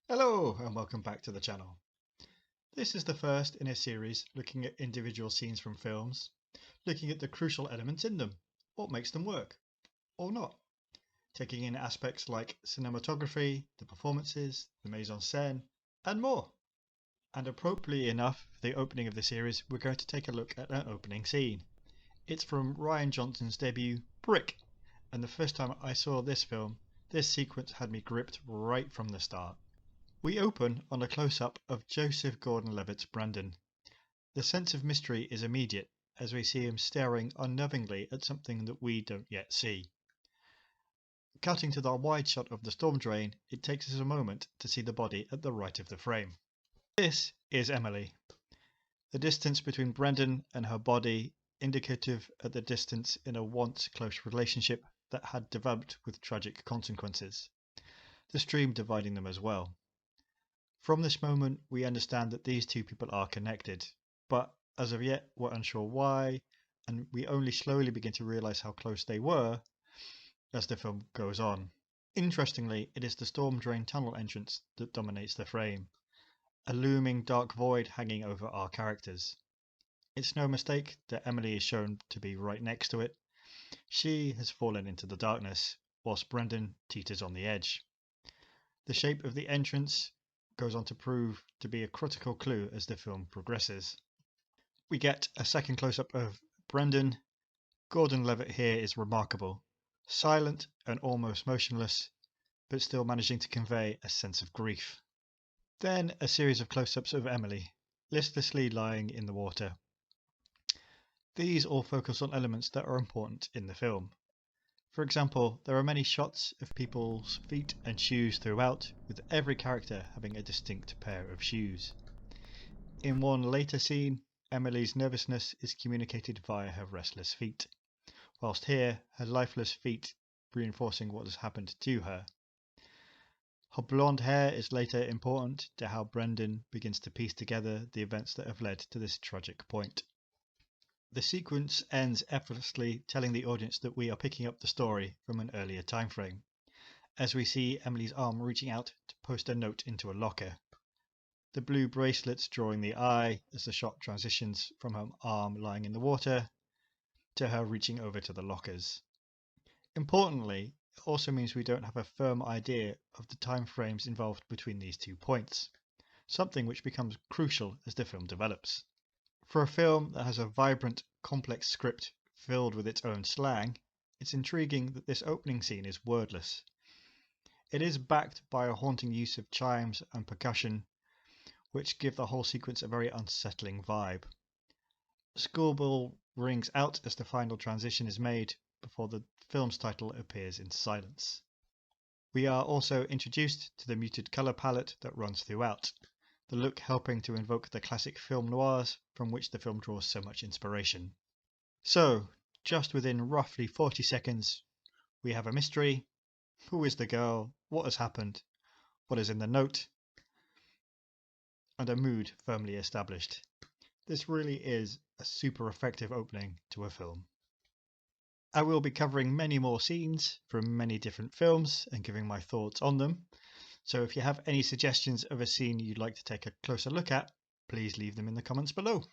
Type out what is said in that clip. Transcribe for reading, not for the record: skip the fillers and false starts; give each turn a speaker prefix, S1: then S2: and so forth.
S1: Hello and welcome back to the channel. This is the first in a series looking at individual scenes from films, looking at the crucial elements in them, what makes them work, or not, taking in aspects like cinematography, the performances, the mise-en-scene, and more. And appropriately enough, for the opening of the series, we're going to take a look at an opening scene. It's from Rian Johnson's debut, Brick, and the first time I saw this film, this sequence had me gripped right from the start. We open on a close-up of Joseph Gordon-Levitt's Brandon. The sense of mystery is immediate as we see him staring unnervingly at something that we don't yet see. Cutting to the wide shot of the storm drain, it takes us a moment to see the body at the right of the frame. This is Emily. The distance between Brendan and her body indicative at the distance in a once close relationship that had developed with tragic consequences. The stream dividing them as well. From this moment, we understand that these two people are connected, but as of yet, we're unsure why, and we only slowly begin to realize how close they were as the film goes on. Interestingly, it is the storm drain tunnel entrance that dominates the frame, a looming dark void hanging over our characters. It's no mistake that Emily is shown to be right next to it. She has fallen into the darkness, whilst Brendan teeters on the edge. The shape of the entrance goes on to prove to be a critical clue as the film progresses. We get a second close-up of Brendan. Gordon-Levitt here is remarkable, silent and almost motionless, but still managing to convey a sense of grief. Then a series of close-ups of Emily, listlessly lying in the water. These all focus on elements that are important in the film. For example, there are many shots of people's feet and shoes throughout, with every character having a distinct pair of shoes. In one later scene, Emily's nervousness is communicated via her restless feet, whilst here, her lifeless feet reinforcing what has happened to her. Her blonde hair is later important to how Brendan begins to piece together the events that have led to this tragic point. The sequence ends effortlessly, telling the audience that we are picking up the story from an earlier time frame, as we see Emily's arm reaching out to post a note into a locker. The blue bracelets drawing the eye as the shot transitions from her arm lying in the water to her reaching over to the lockers. Importantly, it also means we don't have a firm idea of the time frames involved between these 2 points, something which becomes crucial as the film develops. For a film that has a vibrant, complex script filled with its own slang, it's intriguing that this opening scene is wordless. It is backed by a haunting use of chimes and percussion, which give the whole sequence a very unsettling vibe. School bell rings out as the final transition is made before the film's title appears in silence. We are also introduced to the muted colour palette that runs throughout, the look helping to invoke the classic film noirs from which the film draws so much inspiration. So, just within roughly 40 seconds, we have a mystery. Who is the girl? What has happened? What is in the note? And a mood firmly established. This really is a super effective opening to a film. I will be covering many more scenes from many different films and giving my thoughts on them. So if you have any suggestions of a scene you'd like to take a closer look at, please leave them in the comments below.